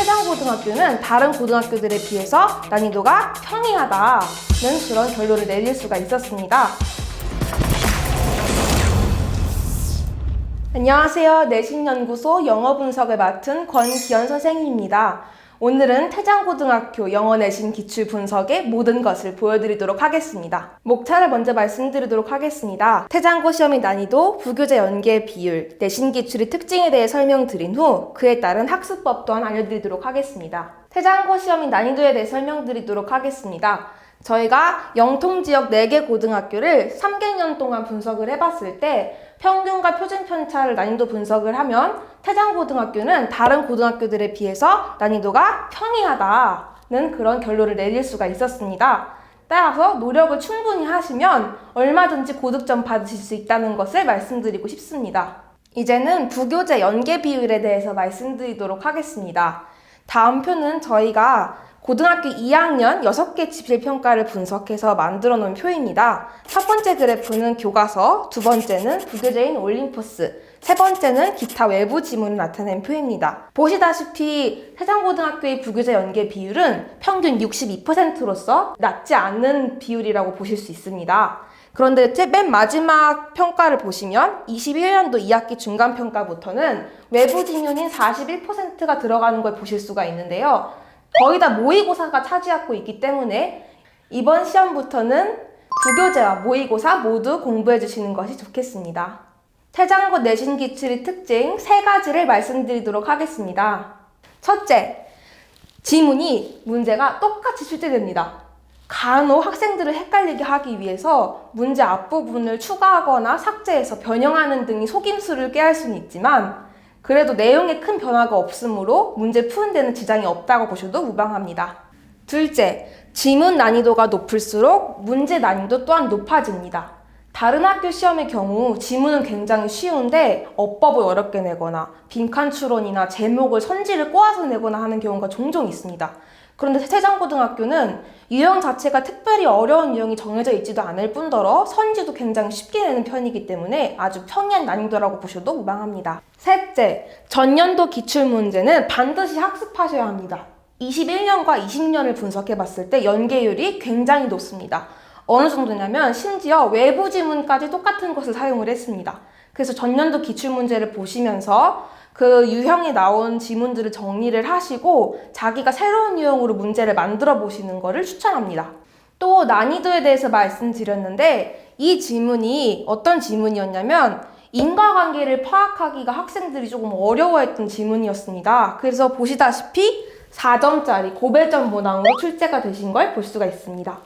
태장고등학교는 다른 고등학교들에 비해서 난이도가 평이하다는 그런 결론을 내릴 수가 있었습니다. 안녕하세요. 내신연구소 영어 분석을 맡은 권기현 선생님입니다. 오늘은 태장고등학교 영어 내신 기출 분석의 모든 것을 보여드리도록 하겠습니다. 목차를 먼저 말씀드리도록 하겠습니다. 태장고 시험의 난이도, 부교재 연계 비율, 내신 기출의 특징에 대해 설명드린 후 그에 따른 학습법 또한 알려드리도록 하겠습니다. 태장고 시험의 난이도에 대해 설명드리도록 하겠습니다. 저희가 영통지역 4개 고등학교를 3개년 동안 분석을 해봤을 때 평균과 표준 편차를 난이도 분석을 하면 태장고등학교는 다른 고등학교들에 비해서 난이도가 평이하다는 그런 결론을 내릴 수가 있었습니다. 따라서 노력을 충분히 하시면 얼마든지 고득점 받으실 수 있다는 것을 말씀드리고 싶습니다. 이제는 부교재 연계 비율에 대해서 말씀드리도록 하겠습니다. 다음 표는 저희가 고등학교 2학년 6개 지필평가를 분석해서 만들어 놓은 표입니다. 첫 번째 그래프는 교과서, 두 번째는 부교재인 올림포스, 세 번째는 기타 외부 지문을 나타낸 표입니다. 보시다시피 태장고등학교의 부교재 연계 비율은 평균 62%로서 낮지 않은 비율이라고 보실 수 있습니다. 그런데 맨 마지막 평가를 보시면 21년도 2학기 중간평가부터는 외부 지문인 41%가 들어가는 걸 보실 수가 있는데요. 거의 다 모의고사가 차지하고 있기 때문에 이번 시험부터는 부교재와 모의고사 모두 공부해 주시는 것이 좋겠습니다. 태장고 내신 기출의 특징 3가지를 말씀드리도록 하겠습니다. 첫째, 지문이 문제가 똑같이 출제됩니다. 간혹 학생들을 헷갈리게 하기 위해서 문제 앞부분을 추가하거나 삭제해서 변형하는 등의 속임수를 꾀할 수는 있지만 그래도 내용에 큰 변화가 없으므로 문제 푸는 데는 지장이 없다고 보셔도 무방합니다. 둘째, 지문 난이도가 높을수록 문제 난이도 또한 높아집니다. 다른 학교 시험의 경우 지문은 굉장히 쉬운데 어법을 어렵게 내거나 빈칸 추론이나 제목을 선지를 꼬아서 내거나 하는 경우가 종종 있습니다. 그런데 태장고등학교는 유형 자체가 특별히 어려운 유형이 정해져 있지도 않을 뿐더러 선지도 굉장히 쉽게 내는 편이기 때문에 아주 평이한 난이도라고 보셔도 무방합니다. 셋째, 전년도 기출문제는 반드시 학습하셔야 합니다. 21년과 20년을 분석해 봤을 때 연계율이 굉장히 높습니다. 어느 정도냐면 심지어 외부 지문까지 똑같은 것을 사용을 했습니다. 그래서 전년도 기출문제를 보시면서 그 유형에 나온 지문들을 정리를 하시고 자기가 새로운 유형으로 문제를 만들어 보시는 것을 추천합니다. 또 난이도에 대해서 말씀드렸는데 이 지문이 어떤 지문이었냐면 인과관계를 파악하기가 학생들이 조금 어려워했던 지문이었습니다. 그래서 보시다시피 4점짜리 고배점 문항으로 출제가 되신 걸 볼 수가 있습니다.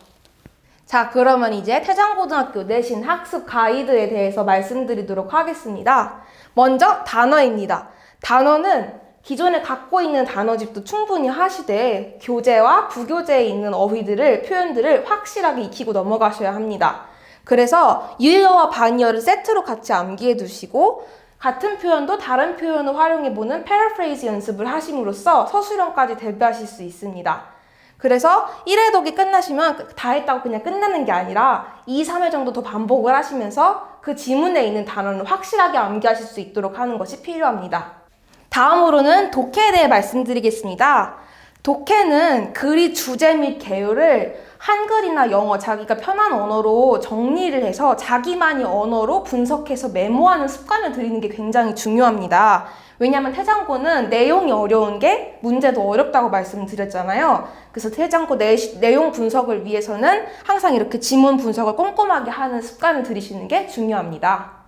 자, 그러면 이제 태장고등학교 내신 학습 가이드에 대해서 말씀드리도록 하겠습니다. 먼저 단어입니다. 단어는 기존에 갖고 있는 단어집도 충분히 하시되 교재와 부교재에 있는 어휘들을, 표현들을 확실하게 익히고 넘어가셔야 합니다. 그래서 유의어와 반의어를 세트로 같이 암기해 두시고 같은 표현도 다른 표현을 활용해보는 패러프레이즈 연습을 하심으로써 서술형까지 대비하실 수 있습니다. 그래서 1회 독이 끝나시면 다 했다고 그냥 끝나는 게 아니라 2, 3회 정도 더 반복을 하시면서 그 지문에 있는 단어는 확실하게 암기하실 수 있도록 하는 것이 필요합니다. 다음으로는 독해에 대해 말씀드리겠습니다. 독해는 글의 주제 및 개요를 한글이나 영어, 자기가 편한 언어로 정리를 해서 자기만의 언어로 분석해서 메모하는 습관을 들이는 게 굉장히 중요합니다. 왜냐하면 태장고는 내용이 어려운 게 문제도 어렵다고 말씀드렸잖아요. 그래서 태장고 내용 분석을 위해서는 항상 이렇게 지문 분석을 꼼꼼하게 하는 습관을 들이시는 게 중요합니다.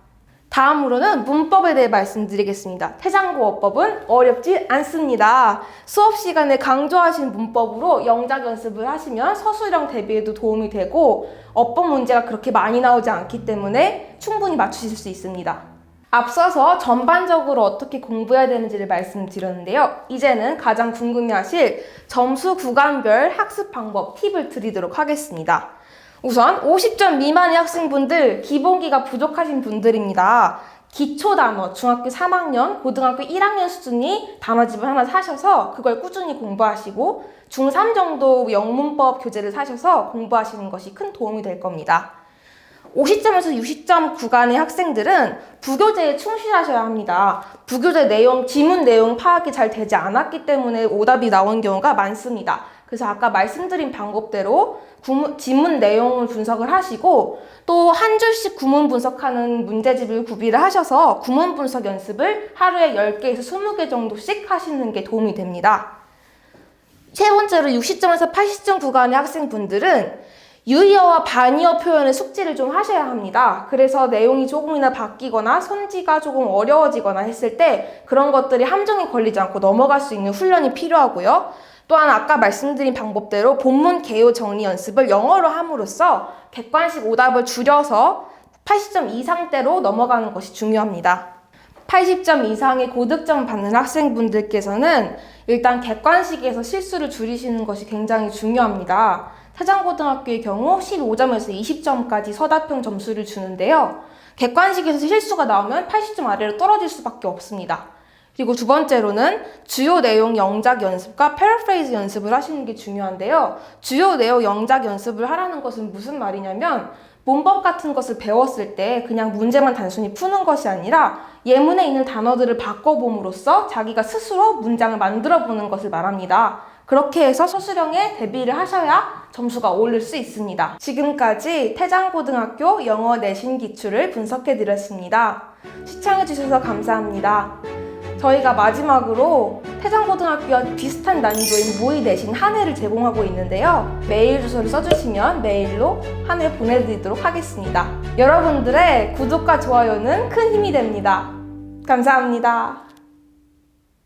다음으로는 문법에 대해 말씀드리겠습니다. 태장고 어법은 어렵지 않습니다. 수업 시간에 강조하신 문법으로 영작 연습을 하시면 서술형 대비에도 도움이 되고 어법 문제가 그렇게 많이 나오지 않기 때문에 충분히 맞추실 수 있습니다. 앞서서 전반적으로 어떻게 공부해야 되는지를 말씀드렸는데요. 이제는 가장 궁금해하실 점수 구간별 학습 방법 팁을 드리도록 하겠습니다. 우선 50점 미만의 학생분들, 기본기가 부족하신 분들입니다. 기초 단어, 중학교 3학년, 고등학교 1학년 수준이 단어집을 하나 사셔서 그걸 꾸준히 공부하시고 중3 정도 영문법 교재를 사셔서 공부하시는 것이 큰 도움이 될 겁니다. 50점에서 60점 구간의 학생들은 부교재에 충실하셔야 합니다. 부교재 내용, 지문 내용 파악이 잘 되지 않았기 때문에 오답이 나온 경우가 많습니다. 그래서 아까 말씀드린 방법대로 지문 내용을 분석을 하시고 또 한 줄씩 구문 분석하는 문제집을 구비를 하셔서 구문 분석 연습을 하루에 10개에서 20개 정도씩 하시는 게 도움이 됩니다. 세 번째로 60점에서 80점 구간의 학생분들은 유의어와 반의어 표현의 숙지를 좀 하셔야 합니다. 그래서 내용이 조금이나 바뀌거나 손지가 조금 어려워지거나 했을 때 그런 것들이 함정에 걸리지 않고 넘어갈 수 있는 훈련이 필요하고요. 또한 아까 말씀드린 방법대로 본문 개요 정리 연습을 영어로 함으로써 객관식 오답을 줄여서 80점 이상대로 넘어가는 것이 중요합니다. 80점 이상의 고득점 받는 학생분들께서는 일단 객관식에서 실수를 줄이시는 것이 굉장히 중요합니다. 태장고등학교의 경우 15점에서 20점까지 서답형 점수를 주는데요. 객관식에서 실수가 나오면 80점 아래로 떨어질 수밖에 없습니다. 그리고 두 번째로는 주요 내용 영작 연습과 패러프레이즈 연습을 하시는 게 중요한데요. 주요 내용 영작 연습을 하라는 것은 무슨 말이냐면 문법 같은 것을 배웠을 때 그냥 문제만 단순히 푸는 것이 아니라 예문에 있는 단어들을 바꿔봄으로써 자기가 스스로 문장을 만들어 보는 것을 말합니다. 그렇게 해서 서술형에 대비를 하셔야 점수가 오를 수 있습니다. 지금까지 태장고등학교 영어 내신 기출을 분석해 드렸습니다. 시청해 주셔서 감사합니다. 저희가 마지막으로 태장고등학교와 비슷한 난이도인 모의 내신 한 해를 제공하고 있는데요. 메일 주소를 써주시면 메일로 한 해 보내드리도록 하겠습니다. 여러분들의 구독과 좋아요는 큰 힘이 됩니다. 감사합니다.